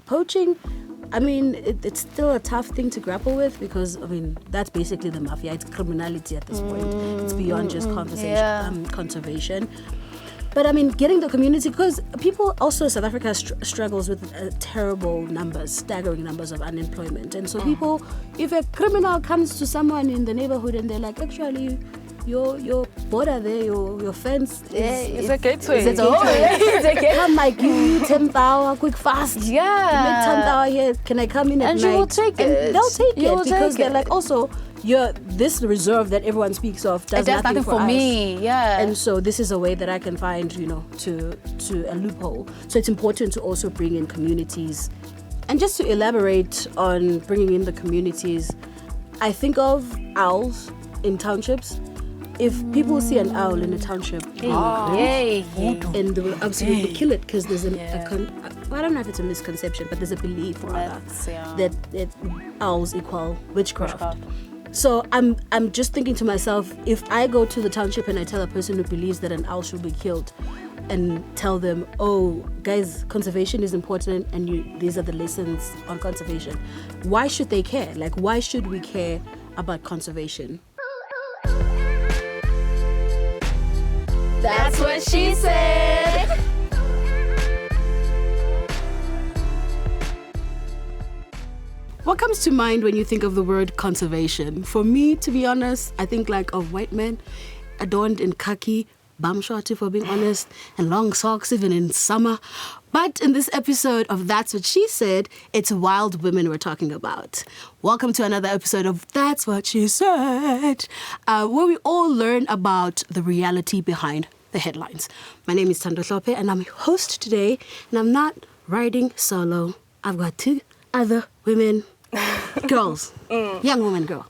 poaching, I mean, it's still a tough thing to grapple with because, I mean, that's basically the mafia. It's criminality at this point. It's beyond just conservation. But I mean, getting the community, because people also, South Africa struggles with terrible numbers, staggering numbers of unemployment. And so people, if a criminal comes to someone in the neighborhood and they're like, actually, your border there, your fence is a gateway. It's a gateway. Come, like, give me 10,000 quick fast. Yeah. You make 10,000 here. Can I come in at night? And you will take it. And they'll take it because they're like, also, this reserve that everyone speaks of does nothing for me. Yeah. And so this is a way that I can find, to a loophole. So it's important to also bring in communities. And just to elaborate on bringing in the communities, I think of owls in townships. If people see an owl in a township, and they will absolutely kill it because there's I don't know if it's a misconception, but there's a belief that owls equal witchcraft. So I'm just thinking to myself, if I go to the township and I tell a person who believes that an owl should be killed and tell them, oh, guys, conservation is important and these are the lessons on conservation, why should they care? Like, why should we care about conservation? That's what she said. What comes to mind when you think of the word conservation? For me, to be honest, I think like of white men adorned in khaki, bum shorty for being honest, and long socks even in summer. But in this episode of That's What She Said, it's wild women we're talking about. Welcome to another episode of That's What She Said, where we all learn about the reality behind the headlines. My name is Thando and I'm your host today, and I'm not riding solo. I've got two other women, girls, young woman girl,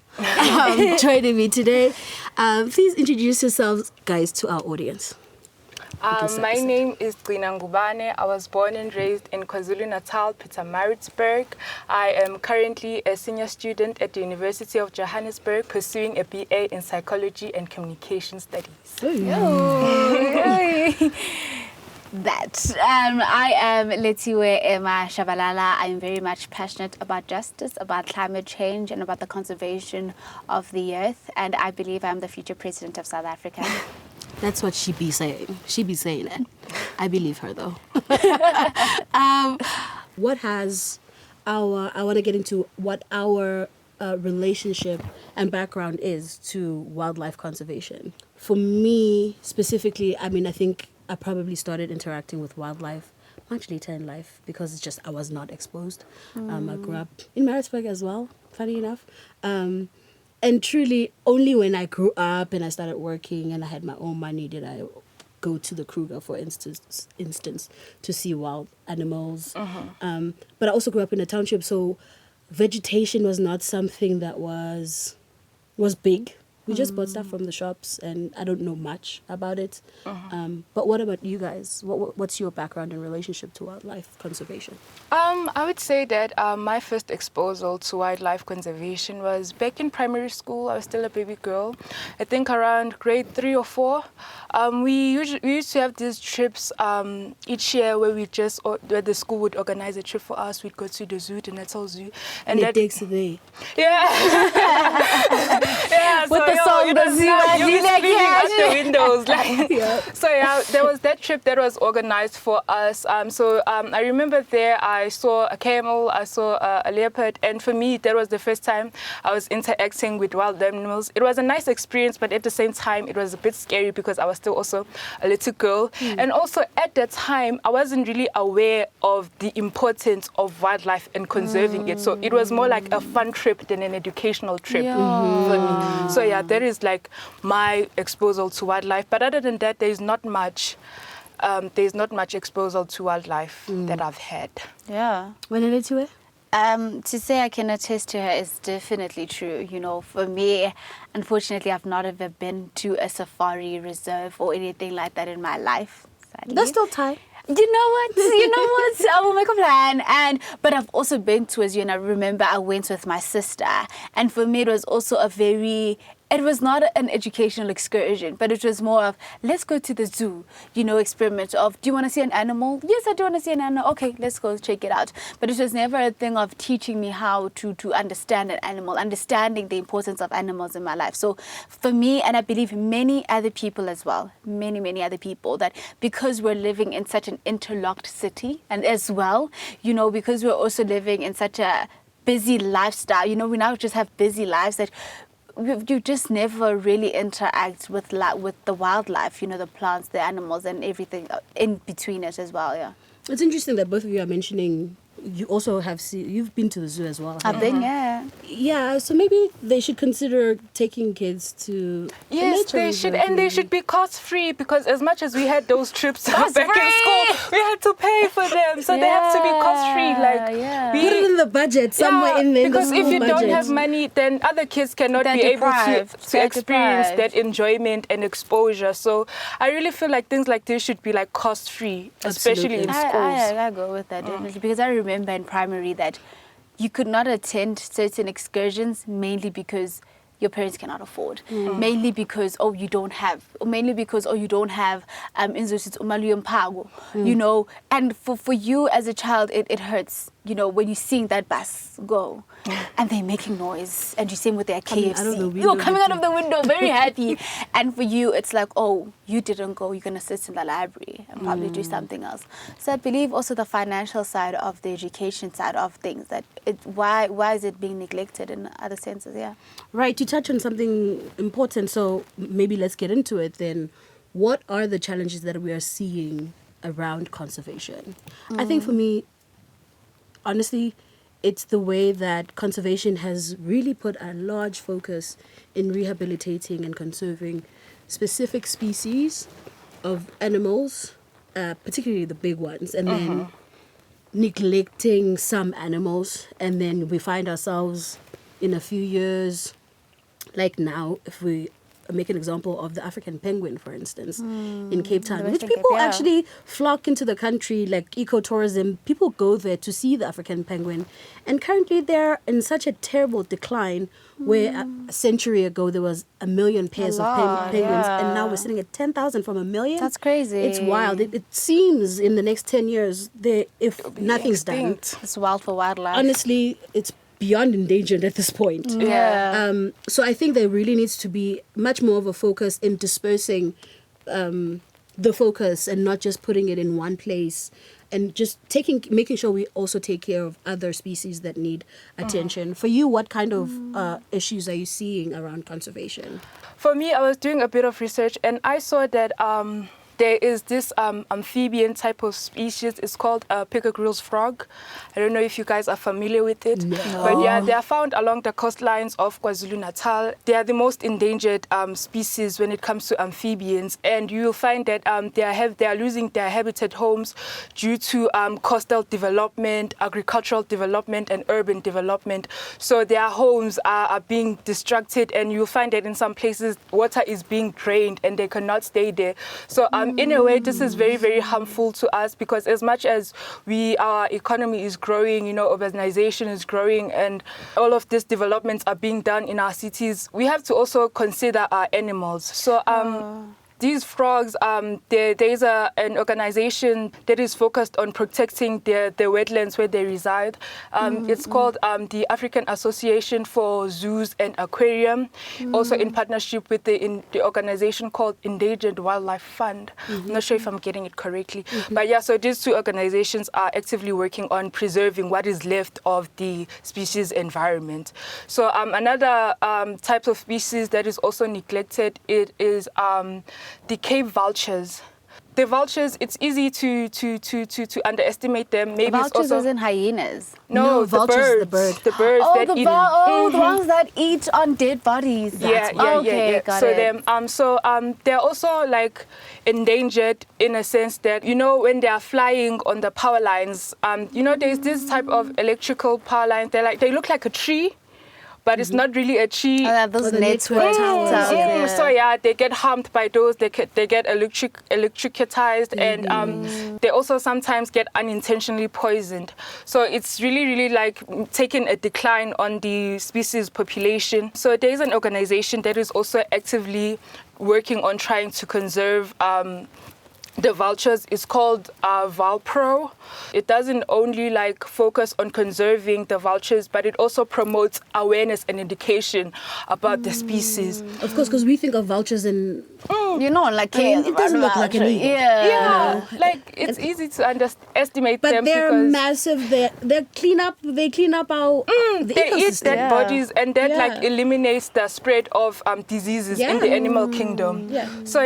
joining me today. Please introduce yourselves, guys, to our audience. My name is Gcina. I was born and raised in KwaZulu-Natal, Pietermaritzburg. I am currently a senior student at the University of Johannesburg, pursuing a BA in Psychology and Communication Studies. I am Lethiwe Emma Shabalala. I'm very much passionate about justice, about climate change, and about the conservation of the earth. And I believe I'm the future president of South Africa. That's what she be saying. She be saying it. I believe her, though. What has I want to get into what our relationship and background is to wildlife conservation. For me, specifically, I mean, I think I probably started interacting with wildlife much later in life because it's just I was not exposed. I grew up in Maritzburg as well, funny enough. And truly, only when I grew up and I started working and I had my own money did I go to the Kruger, for instance, to see wild animals. But I also grew up in a township, so vegetation was not something that was big. We just bought stuff from the shops, and I don't know much about it. But what about you guys? What's your background and relationship to wildlife conservation? I would say that my first exposure to wildlife conservation was back in primary school. I was still a baby girl. I think around grade 3 or 4. We used to have these trips each year where where the school would organize a trip for us. We'd go to the zoo, the Natal Zoo, and it takes a day. Yeah. With the song, the zoo, you'll be screaming out the windows. So there was that trip that was organized for us. I remember there I saw a camel, I saw a leopard, and for me that was the first time I was interacting with wild animals. It was a nice experience, but at the same time it was a bit scary because I was still also a little girl. And also at that time I wasn't really aware of the importance of wildlife and conserving it. So it was more like a fun trip than an educational trip for me. So that is like my exposure to wildlife. But other than that, there's not much exposure to wildlife that I've had. Yeah. When did it to it? To say I can attest to her is definitely true. You know, for me, unfortunately, I've not ever been to a safari reserve or anything like that in my life. Sadly. That's still tight. You know what? I will make a plan. But I've also been to a zoo, and I remember I went with my sister. And for me, it was also a very it was not an educational excursion, but it was more of, let's go to the zoo, experiment of, do you want to see an animal? Yes, I do want to see an animal. Okay, let's go check it out. But it was never a thing of teaching me how to understand an animal, understanding the importance of animals in my life. So for me, and I believe many other people as well, many other people, that because we're living in such an interlocked city, and as well, because we're also living in such a busy lifestyle, we now just have busy lives that you just never really interact with the wildlife, the plants, the animals, and everything in between it as well. Yeah, it's interesting that both of you are mentioning you also you've been to the zoo as well. I've been, yeah. Yeah, so maybe they should consider taking kids to Yes, they should, and they should be cost free, because as much as we had those trips back in school, we had to pay for them, so they have to be cost free. Put it in the budget somewhere in there. Because if you don't have money, then other kids cannot be able to experience that enjoyment and exposure. So I really feel like things like this should be like cost free, especially in schools. I go with that definitely, because I remember in primary that you could not attend certain excursions mainly because your parents cannot afford, mainly because you don't have and for you as a child it hurts, when you're seeing that bus go and they're making noise and you're seeing with their KFC, you're coming out of the window very happy, and for you it's like, you didn't go, you're gonna sit in the library and probably do something else. So I believe also the financial side of the education side of things, that why is it being neglected in other senses? Yeah, right. To touch on something important, so maybe let's get into it then. What are the challenges that we are seeing around conservation? I think for me, honestly, it's the way that conservation has really put a large focus in rehabilitating and conserving specific species of animals, particularly the big ones, and then neglecting some animals. And then we find ourselves in a few years, like now, if we make an example of the African penguin, for instance, in Cape Town, which people actually flock into the country, like ecotourism. People go there to see the African penguin. And currently they're in such a terrible decline, where a century ago there was 1 million pairs of penguins, and now we're sitting at 10,000 from 1 million. That's crazy. It's wild. It seems in the next 10 years, if nothing's done. It's wild for wildlife. Honestly, it's beyond endangered at this point. Yeah. So I think there really needs to be much more of a focus in dispersing the focus and not just putting it in one place, and just making sure we also take care of other species that need attention. For you, what kind of issues are you seeing around conservation? For me, I was doing a bit of research and I saw that there is this amphibian type of species. It's called a pickerel's frog. I don't know if you guys are familiar with it. No. But yeah, they are found along the coastlines of KwaZulu-Natal. They are the most endangered species when it comes to amphibians. And you will find that they are losing their habitat homes due to coastal development, agricultural development, and urban development. So their homes are being destructed, and you'll find that in some places water is being drained and they cannot stay there. So in a way, this is very, very harmful to us, because as much as our economy is growing, urbanization is growing, and all of these developments are being done in our cities, we have to also consider our animals. So these frogs, there is an organization that is focused on protecting the wetlands where they reside. It's called the African Association for Zoos and Aquarium, also in partnership with the organization called Endangered Wildlife Fund. I'm not sure if I'm getting it correctly. But yeah, so these two organizations are actively working on preserving what is left of the species environment. So another type of species that is also neglected, it is the cave vultures. The vultures, it's easy to underestimate them. Maybe vultures it's also as in hyenas. No, vultures, the birds that eat. The ones that eat on dead bodies. Yeah. Got so it. They're also like endangered in a sense that, when they are flying on the power lines, there's this type of electrical power lines. They look like a tree, but it's not really a tree. Those the network network towers. towers. So yeah, they get harmed by those. They get electrocutized, and they also sometimes get unintentionally poisoned. So it's really like taking a decline on the species population. So there's an organization that is also actively working on trying to conserve the vultures. Is called VulPro. It doesn't only like focus on conserving the vultures, but it also promotes awareness and education about the species. Of course, because we think of vultures in Like it doesn't look like an eagle. Yeah, like it's easy to estimate but them they're because massive. They clean up our the they eat ecosystem. dead bodies, and that like Yeah. eliminates the spread of diseases in the animal kingdom. Yeah. So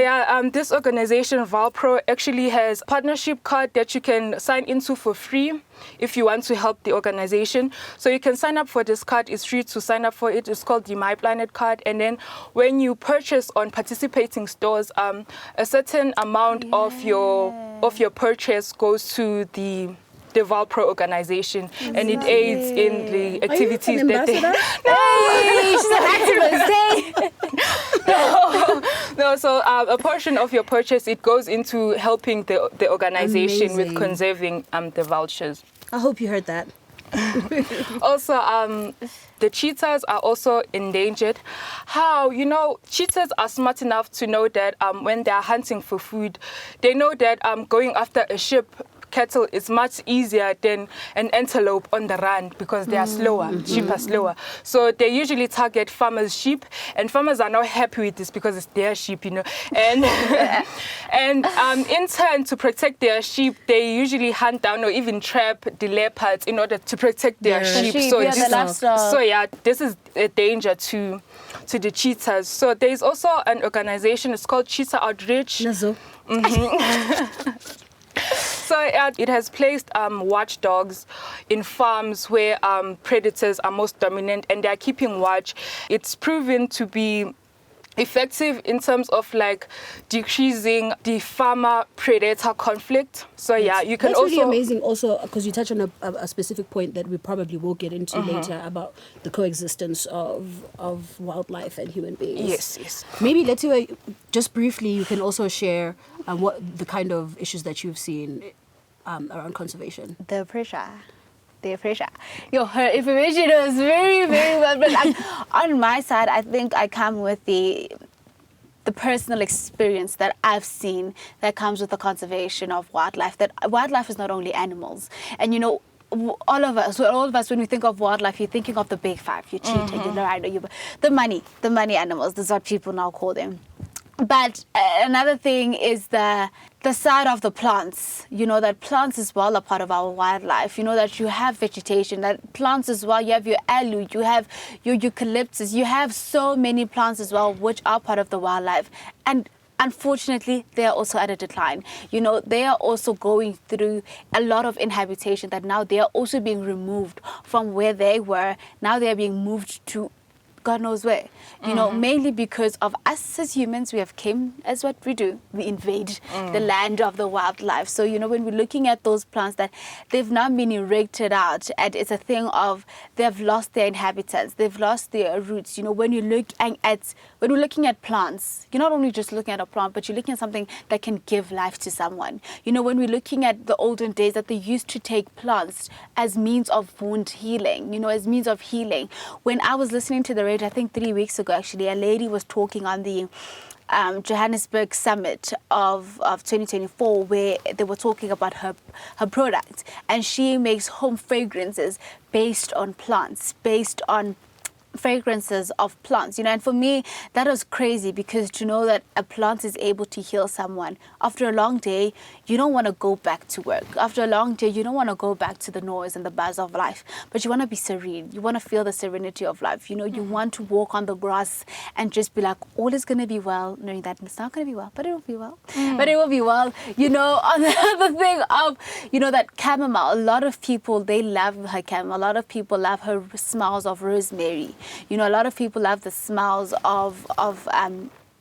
this organization VulPro actually has a partnership card that you can sign into for free if you want to help the organization. So you can sign up for this card. It's free to sign up for it. It's called the My Planet card. And then when you purchase on participating stores, a certain amount of your purchase goes to the VulPro organization, and it aids in the activities an that they. ambassador? No, so a portion of your purchase, it goes into helping the organization with Amazing. conserving the vultures. I hope you heard that. Also, the cheetahs are also endangered. How? Cheetahs are smart enough to know that when they're hunting for food, they know that going after a sheep, cattle is much easier than an antelope on the run because they are slower. Sheep are slower. So they usually target farmers' sheep, and farmers are not happy with this because it's their sheep, And in turn, to protect their sheep, they usually hunt down or even trap the leopards in order to protect their sheep. This is a danger to the cheetahs. So there's also an organization. It's called Cheetah Outreach. Nazo. So it has placed watchdogs in farms where predators are most dominant, and they're keeping watch. It's proven to be effective in terms of like decreasing the farmer-predator conflict. So you can That's also... really amazing also because you touch on a specific point that we probably will get into later about the coexistence of wildlife and human beings. Yes. Maybe Lethiwe, just briefly, you can also share what the kind of issues that you've seen around conservation. The pressure. Her information was very, very well. But on my side, I think I come with the personal experience that I've seen that comes with the conservation of wildlife. That wildlife is not only animals. And all of us, when we think of wildlife, you're thinking of the big five. You cheetah, you rhino, the money animals. That's what people now call them. But another thing is the side of the plants. That plants as well are part of our wildlife. That you have vegetation, that plants as well. You have your aloe, you have your eucalyptus. You have so many plants as well, which are part of the wildlife. And unfortunately, they are also at a decline. They are also going through a lot of inhabitation that now they are also being removed from where they were. Now they are being moved to God knows where, mainly because of us as humans. We have came as what we do. We invade the land of the wildlife. So, when we're looking at those plants that they've now been erected out, and it's a thing of they've lost their inhabitants, they've lost their roots. When we're looking at plants, you're not only just looking at a plant, but you're looking at something that can give life to someone. When we're looking at the olden days that they used to take plants as means of wound healing, as means of healing. When I was listening to the radio, I think 3 weeks ago, actually, a lady was talking on the Johannesburg summit of 2024, where they were talking about her product, and she makes home fragrances based on plants, based on fragrances of plants, and for me that was crazy, because to know that a plant is able to heal someone after a long day, you don't want to go back to work. After a long day, you don't want to go back to the noise and the buzz of life, but you want to be serene. You want to feel the serenity of life. You want to walk on the grass and just be like, all is going to be well, knowing that it's not going to be well, but it will be well. But it will be well. On the other thing of, that chamomile, a lot of people, they love her chamomile. A lot of people love her smells of rosemary. A lot of people love the smells of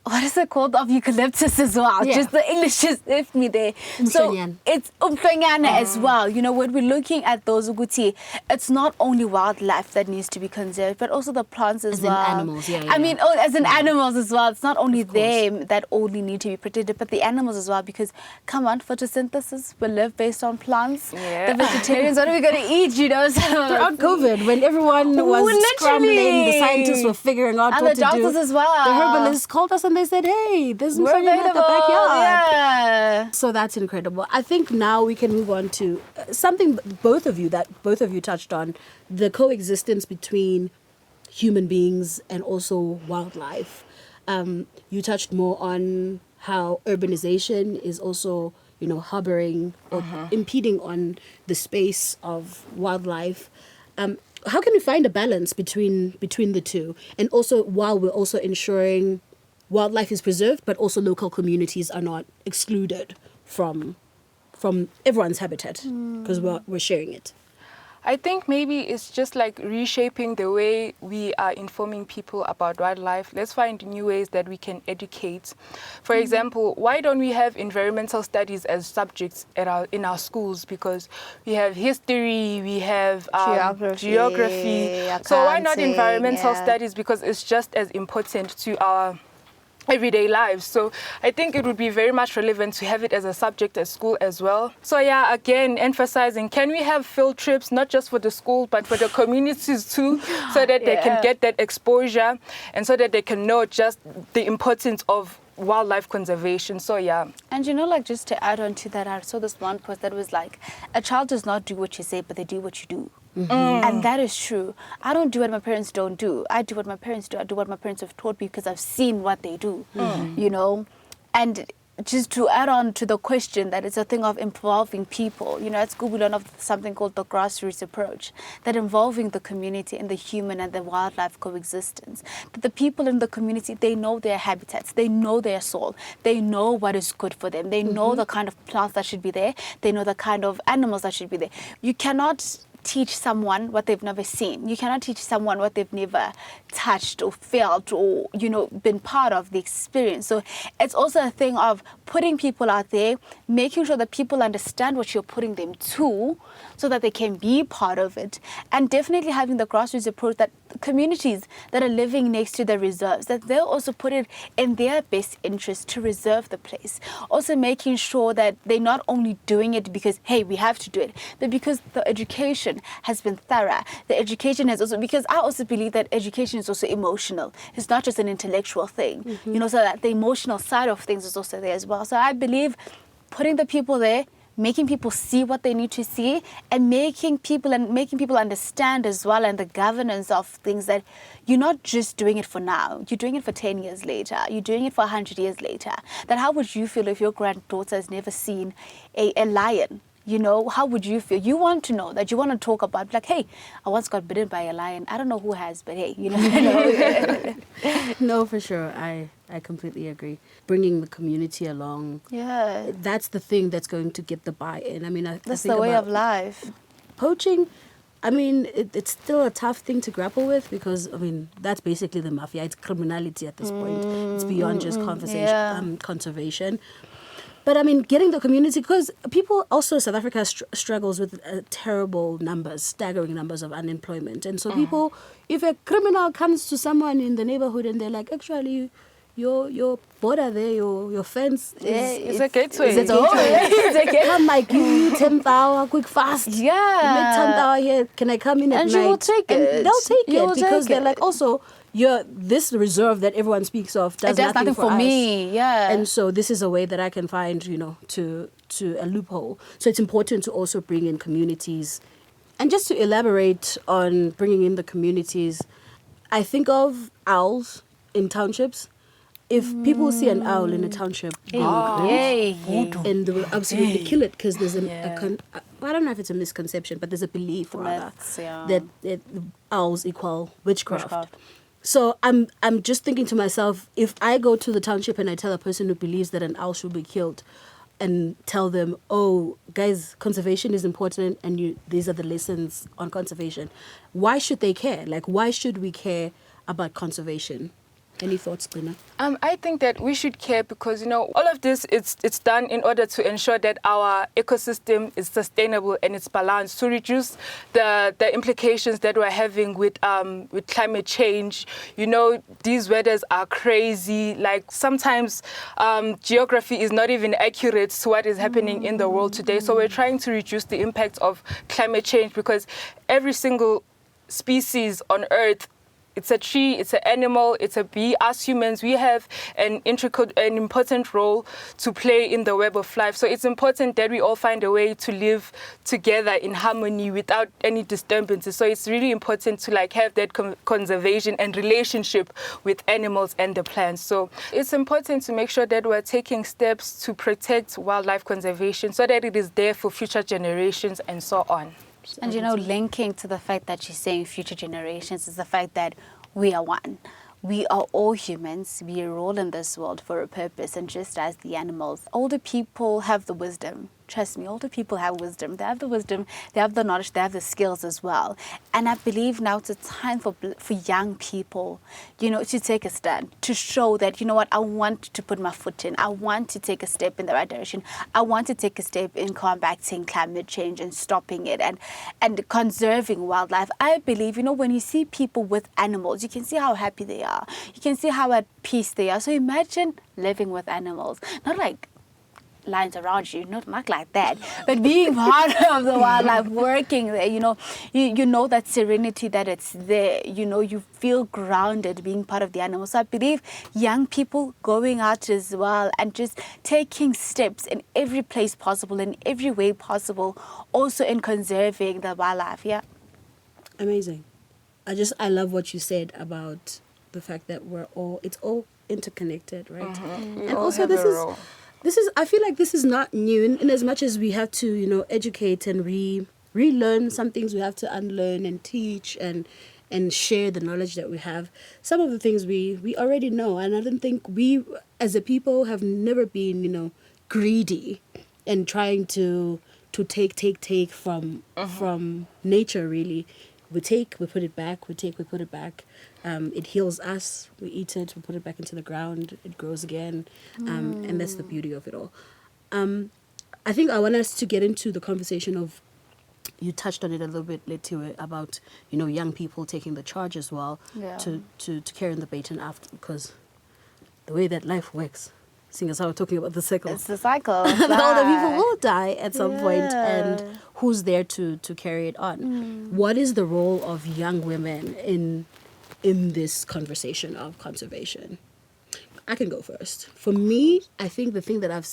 what is it called, of eucalyptus as well. Yeah. Just the English just left me there. So Umhlonyana. it's umhlonyana as well. You know, when we're looking at those uguti, it's not only wildlife that needs to be conserved, but also the plants as As in well. animals, yeah, I yeah. mean, as in animals as well. It's not only Of course. them that only need to be protected, but the animals as well. Because come on, photosynthesis will live based on plants. Yeah. The vegetarians, what are we going to eat? You know, so Throughout COVID, when everyone was Literally. scrambling, the scientists were figuring out And what the to do. doctors as well. The herbalists called us and they said, "Hey, there's We're something at the available. backyard." Yeah. So that's incredible. I think now we can move on to something both of you touched on, the coexistence between human beings and also wildlife. You touched more on how urbanization is also, harboring or impeding on the space of wildlife. How can we find a balance between the two, and also while we're also ensuring wildlife is preserved, but also local communities are not excluded from everyone's habitat because we're sharing it. I think maybe it's just like reshaping the way we are informing people about wildlife. Let's find new ways that we can educate. For example, why don't we have environmental studies as subjects in our schools? Because we have history, we have geography. So why not accounting, environmental yeah. studies? Because it's just as important to our everyday lives. So I think it would be very much relevant to have it as a subject at school as well. So yeah, again, emphasizing, can we have field trips, not just for the school, but for the communities too, so that they can get that exposure and so that they can know just the importance of wildlife conservation. So yeah. And just to add on to that, I saw this one post that was like, a child does not do what you say, but they do what you do. And that is true. I don't do what my parents don't do. I do what my parents do. I do what my parents have taught me because I've seen what they do, And just to add on to the question that it's a thing of involving people. At school we learn of something called the grassroots approach, that involving the community and the human and the wildlife coexistence. That the people in the community, they know their habitats, they know their soil, they know what is good for them, they know the kind of plants that should be there, they know the kind of animals that should be there. You cannot teach someone what they've never seen. You cannot teach someone what they've never touched or felt or, been part of the experience. So it's also a thing of putting people out there, making sure that people understand what you're putting them to so that they can be part of it. And definitely having the grassroots approach that communities that are living next to the reserves, that they'll also put it in their best interest to reserve the place. Also making sure that they're not only doing it because, hey, we have to do it, but because the education has been thorough. The education has also, because I also believe that education is also emotional. It's not just an intellectual thing, so that the emotional side of things is also there as well. So I believe putting the people there, making people see what they need to see, and making people understand as well, and the governance of things, that you're not just doing it for now, you're doing it for 10 years later, you're doing it for 100 years later. That how would you feel if your granddaughter has never seen a lion? How would you feel? You want to know that, you want to talk about, like, hey, I once got bitten by a lion. I don't know who has, but hey, No, for sure. I completely agree. Bringing the community along. Yeah. That's the thing that's going to get the buy-in. I mean, I That's think the way about of life. poaching. I mean, it's still a tough thing to grapple with because, that's basically the mafia. It's criminality at this point. It's beyond just conservation. But getting the community, because people also, South Africa struggles with terrible numbers, staggering numbers of unemployment. And so people, if a criminal comes to someone in the neighborhood and they're like, actually, your border there, your fence It's a gateway. It's a gateway. Come, like, give you 10,000 quick fast. Yeah. You make 10,000 here. Can I come in at And night? you will take it. And they'll take You it will because take they're it. like, also, this reserve that everyone speaks of does nothing for us. me. Yeah. And so this is a way that I can find, to a loophole. So it's important to also bring in communities. And just to elaborate on bringing in the communities, I think of owls in townships. If people see an owl in a township, and they will absolutely kill it because there's I don't know if it's a misconception, but there's a belief rather that owls equal witchcraft. So I'm just thinking to myself, if I go to the township and I tell a person who believes that an owl should be killed and tell them, oh, guys, conservation is important and these are the lessons on conservation, why should they care? Like, why should we care about conservation? Any thoughts, Gcina? I think that we should care because, all of this, it's done in order to ensure that our ecosystem is sustainable and it's balanced, to reduce the implications that we're having with climate change. These weathers are crazy. Like sometimes geography is not even accurate to what is happening in the world today. So we're trying to reduce the impact of climate change because every single species on Earth, it's a tree, it's an animal, it's a bee. Us humans, we have an important role to play in the web of life. So it's important that we all find a way to live together in harmony without any disturbances. So it's really important to have that conservation and relationship with animals and the plants. So it's important to make sure that we're taking steps to protect wildlife conservation so that it is there for future generations and so on. And linking to the fact that she's saying future generations is the fact that we are one. We are all humans. We are all in this world for a purpose. And just as the animals, older people have the wisdom. Trust me, older people have wisdom. They have the wisdom, they have the knowledge, they have the skills as well. And I believe now it's a time for young people, to take a stand, to show that, I want to put my foot in. I want to take a step in the right direction. I want to take a step in combating climate change and stopping it and conserving wildlife. I believe, when you see people with animals, you can see how happy they are. You can see how at peace they are. So imagine living with animals, not like lines around you, not like that, but being part of the wildlife, working there, you know that serenity that it's there, you feel grounded being part of the animals. So I believe young people going out as well and just taking steps in every place possible, in every way possible, also in conserving the wildlife. Yeah. Amazing. I love what you said about the fact that it's all interconnected, right? Mm-hmm. And also I feel like this is not new in as much as we have to, educate and relearn some things. We have to unlearn and teach and share the knowledge that we have. Some of the things we already know. And I don't think we as a people have never been, greedy and trying to take from nature, really. We put it back, we put it back. It heals us, we eat it, we put it back into the ground, it grows again. And that's the beauty of it all. I think I want us to get into the conversation of, you touched on it a little bit, Lethiwe, about, young people taking the charge as well, to carry on the baton after, because the way that life works, seeing as how we're talking about the cycle. It's the cycle. The older people will die at some point, and who's there to carry it on? What is the role of young women in this conversation of conservation? I can go first. For me, I think the thing that I've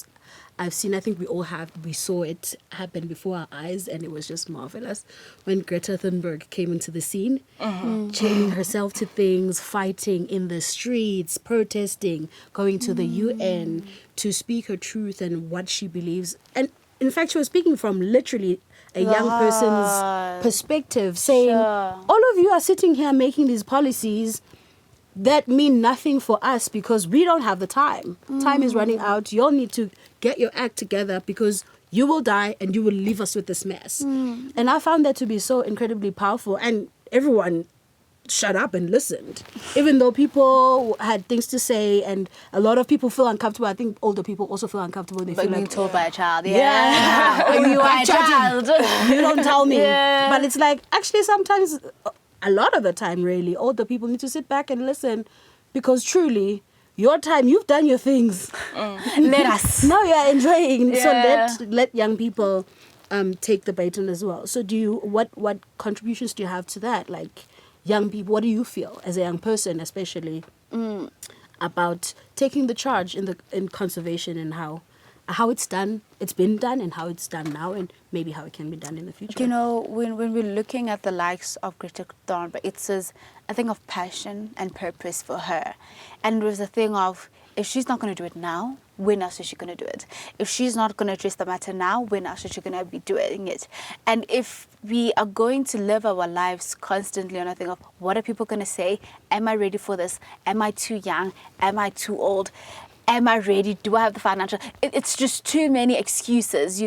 seen, I think we saw it happen before our eyes, and it was just marvelous when Greta Thunberg came into the scene, chaining herself to things, fighting in the streets, protesting, going to the UN to speak her truth and what she believes. And in fact, she was speaking from literally a young person's perspective, saying, all of you are sitting here making these policies that mean nothing for us because we don't have the time. Time is running out. You all need to get your act together because you will die and you will leave us with this mess. And I found that to be so incredibly powerful, and everyone shut up and listened. Even though people had things to say and a lot of people feel uncomfortable. I think older people also feel uncomfortable. They feel being like, told by a child. Oh, you are a child. You don't tell me. But it's like, actually sometimes, a lot of the time really, older people need to sit back and listen, because truly, your time, you've done your things. Let us. Now you're enjoying. So let young people take the baton as well. So what contributions do you have to that? Like, young people, what do you feel as a young person, especially about taking the charge in conservation and how it's been done, and how it's done now, and maybe how it can be done in the future? When we're looking at the likes of Greta Thunberg, it says a thing of passion and purpose for her. And there's a thing of, if she's not going to do it now, when else is she going to do it? If she's not going to address the matter now, when else is she going to be doing it? And if we are going to live our lives constantly on a thing of, what are people going to say? Am I ready for this? Am I too young? Am I too old? Am I ready? Do I have the financial? It's just too many excuses,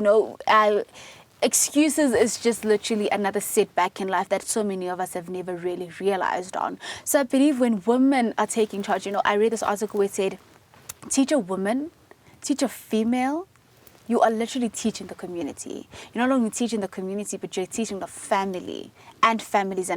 excuses is just literally another setback in life that so many of us have never really realized on. So I believe when women are taking charge, I read this article where it said, teach a woman, teach a female, you are literally teaching the community. You're not only teaching the community, but you're teaching the family and families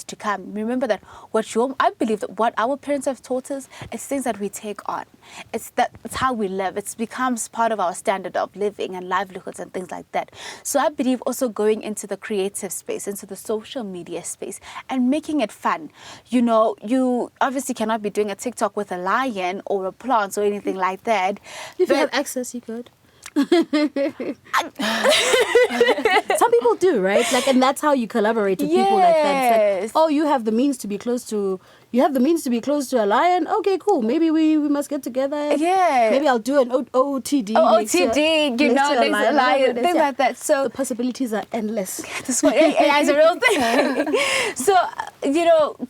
to come. Remember that I believe that what our parents have taught us is things that we take on. It's how we live. It becomes part of our standard of living and livelihoods and things like that. So I believe also going into the creative space, into the social media space, and making it fun. You obviously cannot be doing a TikTok with a lion or a plant or anything like that. If you have access, you could. Some people do, right? And that's how you collaborate with people like that. It's like, you have the means to be close to a lion. Okay, cool. Maybe we must get together. Yeah. Maybe I'll do an OOTD. OOTD, next to a lion, things like that. So the possibilities are endless. This one AI is a real thing. So,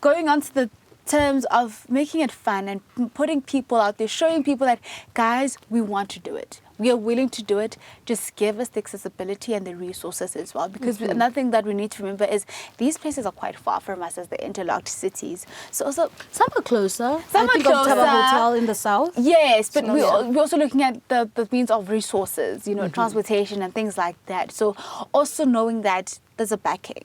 going on to the terms of making it fun and putting people out there, showing people that, guys, we want to do it. We are willing to do it. Just give us the accessibility and the resources as well. Because another thing that we need to remember is these places are quite far from us as the interlocked cities. So also some are closer. Some I think are closer. Of Taba Hotel in the south. Yes, but we're also looking at the means of resources, transportation and things like that. So also knowing that there's a backing.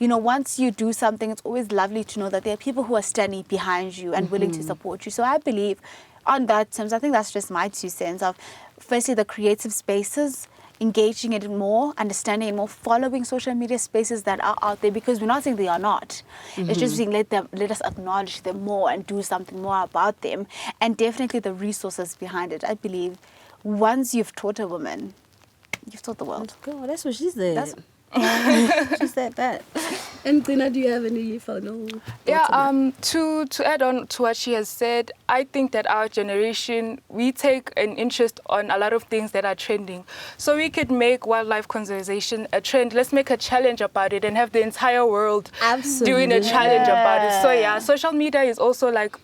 Once you do something, it's always lovely to know that there are people who are standing behind you and willing to support you. So I believe on that terms, I think that's just my 2 cents of firstly the creative spaces, engaging in it more, understanding it more, following social media spaces that are out there, because we're not saying they are not. It's just saying let us acknowledge them more and do something more about them, and definitely the resources behind it. I believe once you've taught a woman, you've taught the world. God, that's what she said. She said that. And Gcina, do you have any final thoughts? Yeah, to add on to what she has said, I think that our generation, we take an interest on a lot of things that are trending. So we could make wildlife conservation a trend. Let's make a challenge about it and have the entire world doing a challenge about it. So yeah, social media is also like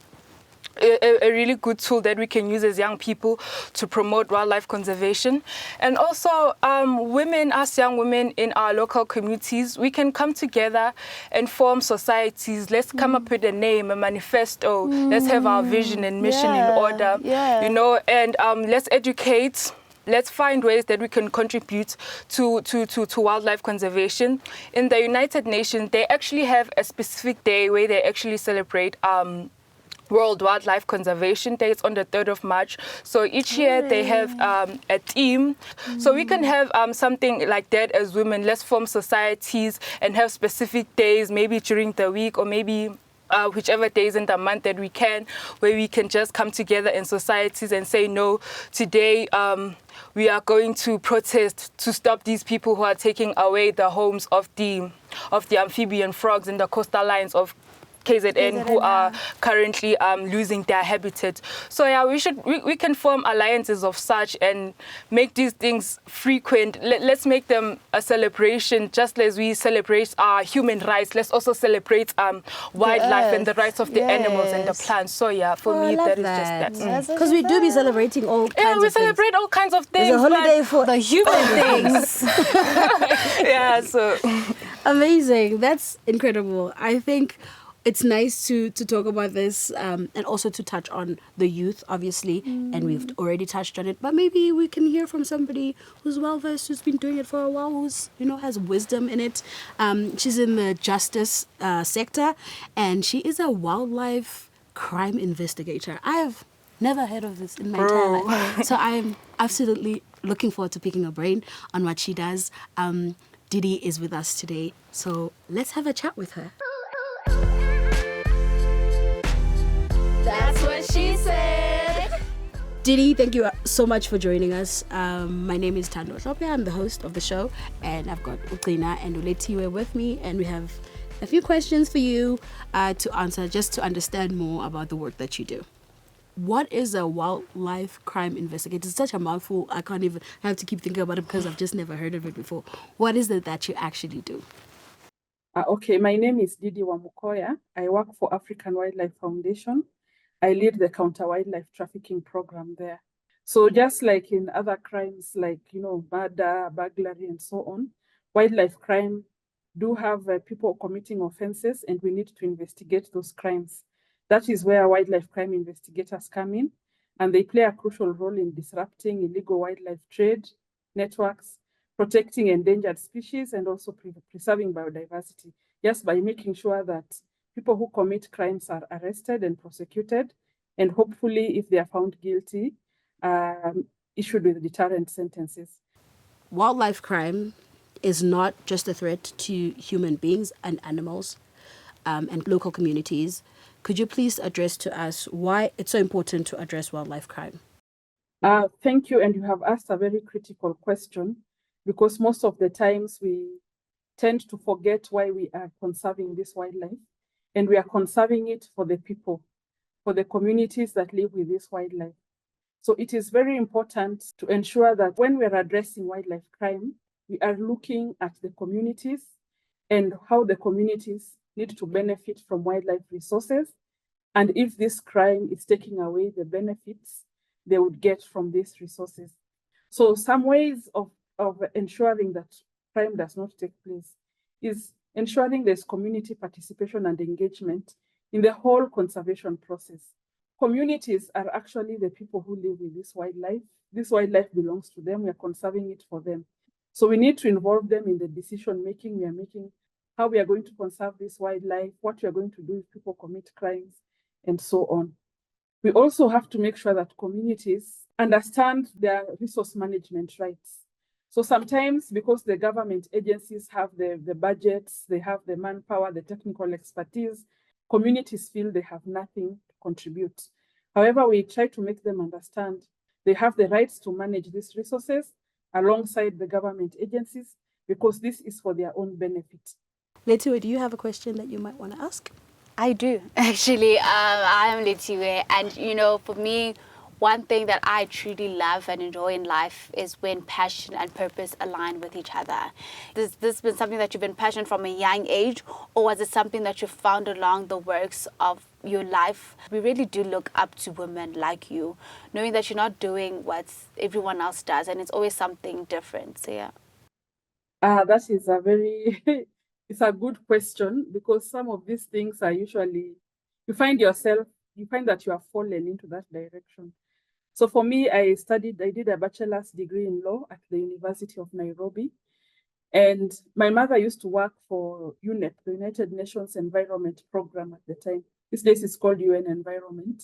a really good tool that we can use as young people to promote wildlife conservation. And also us young women in our local communities, we can come together and form societies. Let's come up with a name, a manifesto. Let's have our vision and mission in order, and let's educate. Let's find ways that we can contribute to wildlife conservation. In the United Nations, they actually have a specific day where they actually celebrate World Wildlife Conservation Day. It's on the 3rd of March. So each year they have a theme. So we can have something like that as women. Let's form societies and have specific days, maybe during the week or maybe whichever days in the month that we can, where we can just come together in societies and say, no, today we are going to protest to stop these people who are taking away the homes of the amphibian frogs in the coastal lines of KZN who are currently losing their habitat. So yeah, we can form alliances of such and make these things frequent. Let's make them a celebration, just as we celebrate our human rights. Let's also celebrate wildlife and the rights of the animals and the plants. So yeah, for me that is just that. Because we do be celebrating all kinds of things. Yeah, we celebrate all kinds of things. There's a holiday for the human things. Yeah, so amazing. That's incredible. I think it's nice to talk about this and also to touch on the youth, obviously, and we've already touched on it. But maybe we can hear from somebody who's well-versed, who's been doing it for a while, who's, has wisdom in it. She's in the justice sector, and she is a wildlife crime investigator. I have never heard of this in my entire life. So I'm absolutely looking forward to picking her brain on what she does. Didi is with us today, so let's have a chat with her. That's what she said. Didi, thank you so much for joining us. My name is Thando. I'm the host of the show, and I've got Gcina and Lethiwe with me, and we have a few questions for you to answer, just to understand more about the work that you do. What is a wildlife crime investigator? It's such a mouthful. I have to keep thinking about it because I've just never heard of it before. What is it that you actually do? Okay, my name is Didi Wamukoya. I work for African Wildlife Foundation. I lead the counter wildlife trafficking program there. So just like in other crimes, like, murder, burglary, and so on, wildlife crime do have people committing offenses, and we need to investigate those crimes. That is where wildlife crime investigators come in, and they play a crucial role in disrupting illegal wildlife trade networks, protecting endangered species, and also preserving biodiversity, just by making sure that people who commit crimes are arrested and prosecuted, and hopefully, if they are found guilty, issued with deterrent sentences. Wildlife crime is not just a threat to human beings and animals and local communities. Could you please address to us why it's so important to address wildlife crime? Thank you. And you have asked a very critical question, because most of the times we tend to forget why we are conserving this wildlife. And we are conserving it for the people, for the communities that live with this wildlife. So it is very important to ensure that when we're addressing wildlife crime, we are looking at the communities and how the communities need to benefit from wildlife resources. And if this crime is taking away the benefits they would get from these resources. So some ways of ensuring that crime does not take place is ensuring there's community participation and engagement in the whole conservation process. Communities are actually the people who live with this wildlife. This wildlife belongs to them. We are conserving it for them. So we need to involve them in the decision making we are making, how we are going to conserve this wildlife, what we are going to do if people commit crimes, and so on. We also have to make sure that communities understand their resource management rights. So sometimes, because the government agencies have the budgets, they have the manpower, the technical expertise, communities feel they have nothing to contribute. However, we try to make them understand they have the rights to manage these resources alongside the government agencies, because this is for their own benefit. Lethiwe, do you have a question that you might want to ask? I do, actually. I am Lethiwe, and for me, one thing that I truly love and enjoy in life is when passion and purpose align with each other. Has this been something that you've been passionate from a young age, or was it something that you found along the works of your life? We really do look up to women like you, knowing that you're not doing what everyone else does, and it's always something different. So yeah. That is a very, it's a good question, because some of these things are usually, you find that you have fallen into that direction. So for me, I did a bachelor's degree in law at the University of Nairobi. And my mother used to work for UNEP, the United Nations Environment Program at the time. These days it's called UN Environment.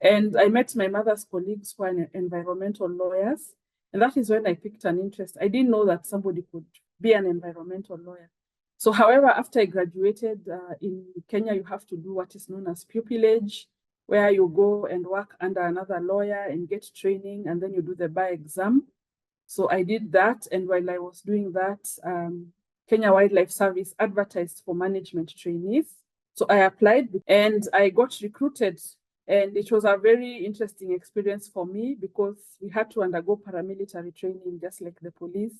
And I met my mother's colleagues who are environmental lawyers. And that is when I picked an interest. I didn't know that somebody could be an environmental lawyer. So however, after I graduated in Kenya, you have to do what is known as pupillage, where you go and work under another lawyer and get training, and then you do the bar exam. So I did that. And while I was doing that, Kenya Wildlife Service advertised for management trainees. So I applied and I got recruited. And it was a very interesting experience for me, because we had to undergo paramilitary training just like the police.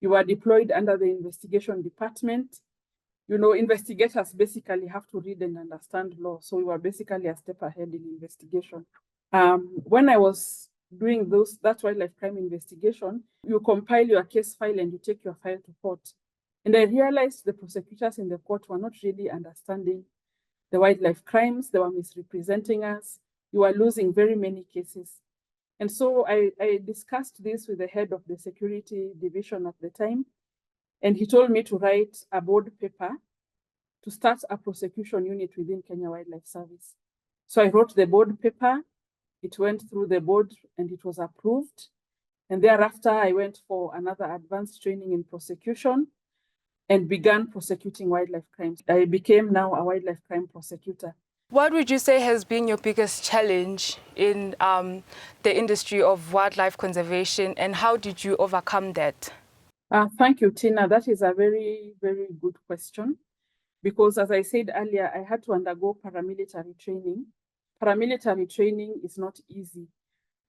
You were deployed under the investigation department. Investigators basically have to read and understand law. So we were basically a step ahead in investigation. When I was doing that wildlife crime investigation, you compile your case file and you take your file to court. And I realized the prosecutors in the court were not really understanding the wildlife crimes. They were misrepresenting us. You were losing very many cases. And so I discussed this with the head of the security division at the time. And he told me to write a board paper to start a prosecution unit within Kenya Wildlife Service. So I wrote the board paper. It went through the board and it was approved. And thereafter, I went for another advanced training in prosecution and began prosecuting wildlife crimes. I became now a wildlife crime prosecutor. What would you say has been your biggest challenge in the industry of wildlife conservation, and how did you overcome that? Thank you, Tina. That is a very, very good question, because as I said earlier, I had to undergo paramilitary training. Paramilitary training is not easy.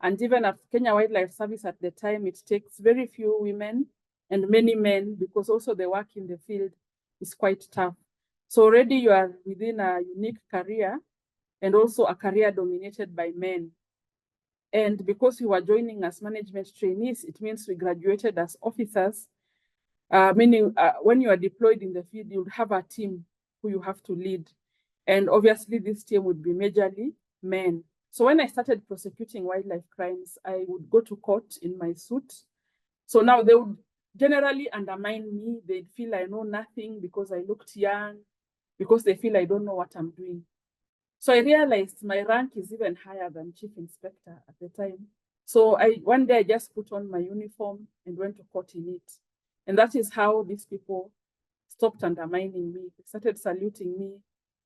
And even at Kenya Wildlife Service at the time, it takes very few women and many men, because also the work in the field is quite tough. So already you are within a unique career, and also a career dominated by men. And because we were joining as management trainees, it means we graduated as officers. Meaning when you are deployed in the field, you would have a team who you have to lead. And obviously this team would be majorly men. So when I started prosecuting wildlife crimes, I would go to court in my suit. So now they would generally undermine me. They'd feel I know nothing because I looked young, because they feel I don't know what I'm doing. So I realized my rank is even higher than chief inspector at the time. So one day I just put on my uniform and went to court in it. And that is how these people stopped undermining me. They started saluting me,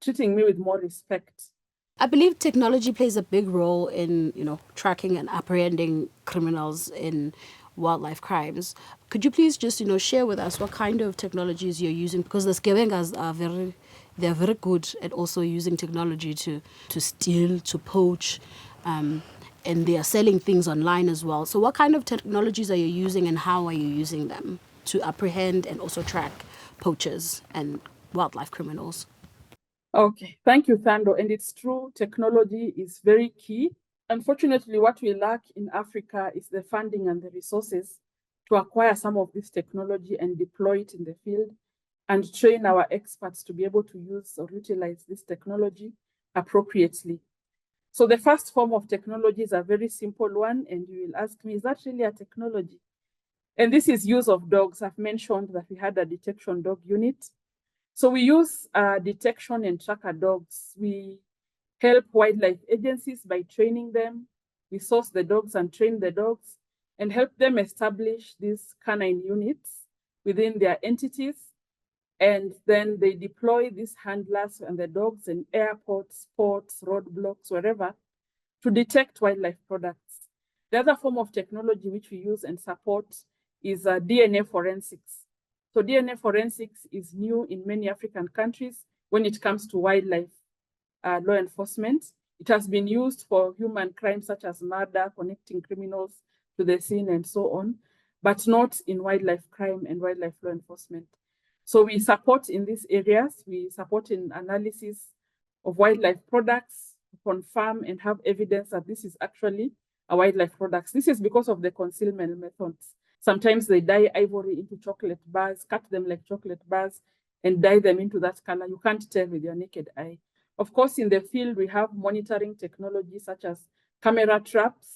treating me with more respect. I believe technology plays a big role in, tracking and apprehending criminals in wildlife crimes. Could you please just, share with us what kind of technologies you're using? Because the Skevengas they're very good at also using technology to steal, to poach, and they are selling things online as well. So what kind of technologies are you using and how are you using them to apprehend and also track poachers and wildlife criminals? Okay, thank you, Thando. And it's true, technology is very key. Unfortunately, what we lack in Africa is the funding and the resources to acquire some of this technology and deploy it in the field and train our experts to be able to use or utilize this technology appropriately. So the first form of technology is a very simple one, and you will ask me, is that really a technology? And this is use of dogs. I've mentioned that we had a detection dog unit. So we use detection and tracker dogs. We help wildlife agencies by training them. We source the dogs and train the dogs and help them establish these canine units within their entities. And then they deploy these handlers and the dogs in airports, ports, roadblocks, wherever, to detect wildlife products. The other form of technology which we use and support is DNA forensics. So DNA forensics is new in many African countries when it comes to wildlife law enforcement. It has been used for human crimes such as murder, connecting criminals to the scene and so on, but not in wildlife crime and wildlife law enforcement. So we support in these areas. We support in analysis of wildlife products, confirm and have evidence that this is actually a wildlife product. This is because of the concealment methods. Sometimes they dye ivory into chocolate bars, cut them like chocolate bars, and dye them into that color. You can't tell with your naked eye. Of course, in the field, we have monitoring technology such as camera traps,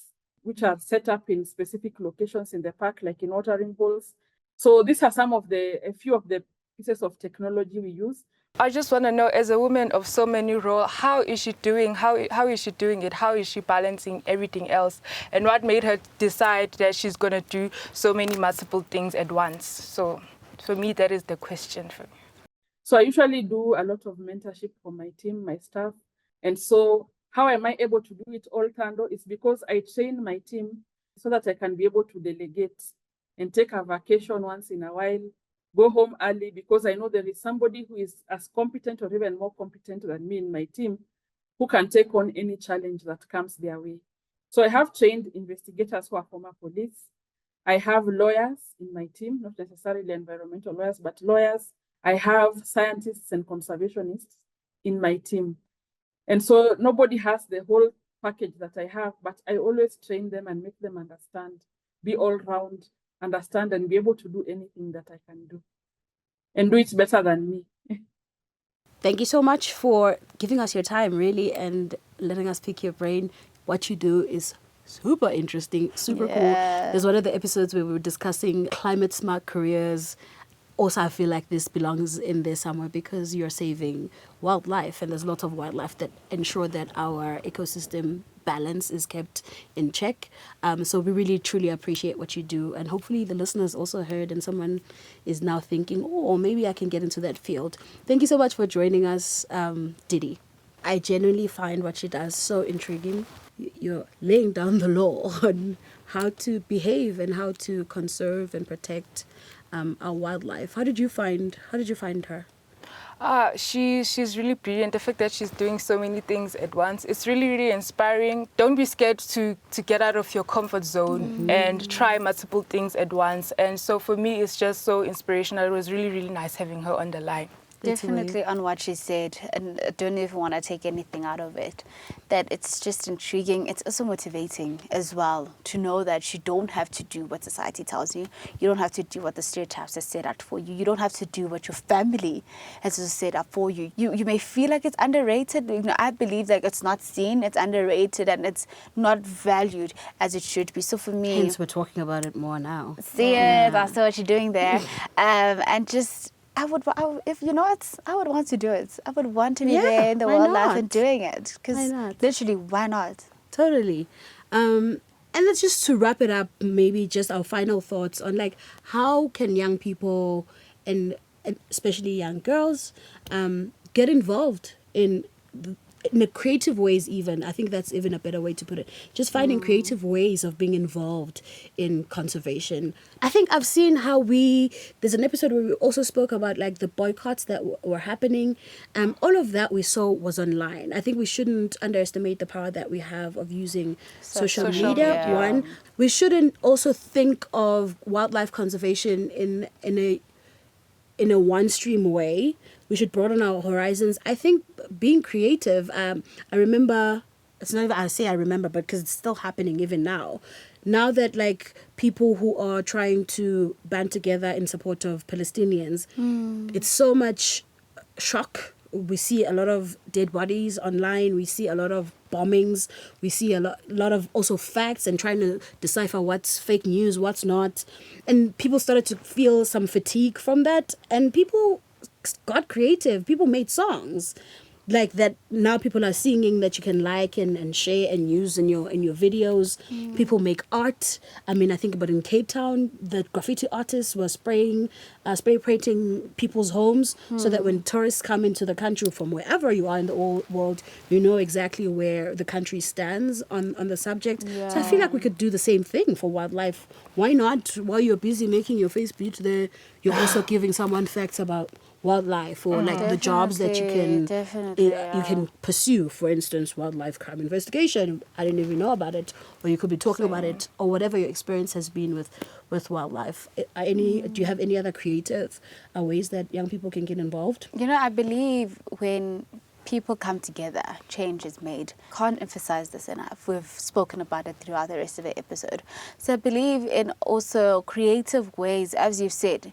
which are set up in specific locations in the park, like in watering holes. So these are a few of the pieces of technology we use. I just want to know, as a woman of so many roles, how is she doing? How is she doing it? How is she balancing everything else? And what made her decide that she's going to do so many multiple things at once? So for me, that is the question for me. So I usually do a lot of mentorship for my team, my staff. And so how am I able to do it all, Thando? Is because I train my team so that I can be able to delegate and take a vacation once in a while, go home early, because I know there is somebody who is as competent or even more competent than me in my team who can take on any challenge that comes their way. So I have trained investigators who are former police. I have lawyers in my team, not necessarily environmental lawyers, but lawyers. I have scientists and conservationists in my team. And so nobody has the whole package that I have, but I always train them and make them understand, be all round, understand, and be able to do anything that I can do and do it better than me. Thank you so much for giving us your time, really, and letting us pick your brain. What you do is super interesting, super cool. There's one of the episodes where we were discussing climate smart careers. Also, I feel like this belongs in there somewhere because you're saving wildlife, and there's lots of wildlife that ensure that our ecosystem balance is kept in check. So we really, truly appreciate what you do. And hopefully the listeners also heard and someone is now thinking, oh, maybe I can get into that field. Thank you so much for joining us, Didi. I genuinely find what she does so intriguing. You're laying down the law on how to behave and how to conserve and protect our wildlife. How did you find her? She's really brilliant. The fact that she's doing so many things at once, it's really, really inspiring. Don't be scared to get out of your comfort zone and try multiple things at once. And so for me, it's just so inspirational. It was really, really nice having her on the line. Definitely on what she said, and I don't even want to take anything out of it. That it's just intriguing. It's also motivating as well to know that you don't have to do what society tells you. You don't have to do what the stereotypes have set out for you. You don't have to do what your family has set up for you. You may feel like it's underrated. You know, I believe that it's not seen, it's underrated, and it's not valued as it should be. So for me, Hence, we're talking about it more now. see it. I saw what you're doing there, and just. If you know what, I would want to do it. I would want to be there in the why wildlife not? and doing it. Why Because not? literally, why not? Totally. And that's just to wrap it up, maybe just our final thoughts on like how can young people and especially young girls get involved in the creative ways. Even I think that's even a better way to put it, just finding creative ways of being involved in conservation. I think I've seen how there's an episode where we also spoke about like the boycotts that were happening. All of that we saw was online. I think we shouldn't underestimate the power that we have of using social media. One, we shouldn't also think of wildlife conservation in a one stream way. We should broaden our horizons. I think being creative, I remember, it's not even I say I remember, but because it's still happening even now. Now that like people who are trying to band together in support of Palestinians, it's so much shock. We see a lot of dead bodies online. We see a lot of bombings. We see a lot of also facts and trying to decipher what's fake news, what's not. And people started to feel some fatigue from that. And people got creative. People made songs like that. Now people are singing that you can like and share and use in your videos. People make art. I mean, I think about in Cape Town, the graffiti artists were spray painting people's homes so that when tourists come into the country from wherever you are in the world, you know exactly where the country stands on the subject. So I feel like we could do the same thing for wildlife. Why not? While you're busy making your face beat there, you're also giving someone facts about wildlife or like the jobs that you can pursue. For instance, wildlife crime investigation. I didn't even know about it, or you could be talking about it, or whatever your experience has been with wildlife. Do you have any other creative ways that young people can get involved? You know, I believe when people come together, change is made. Can't emphasize this enough. We've spoken about it throughout the rest of the episode. So I believe in also creative ways, as you said.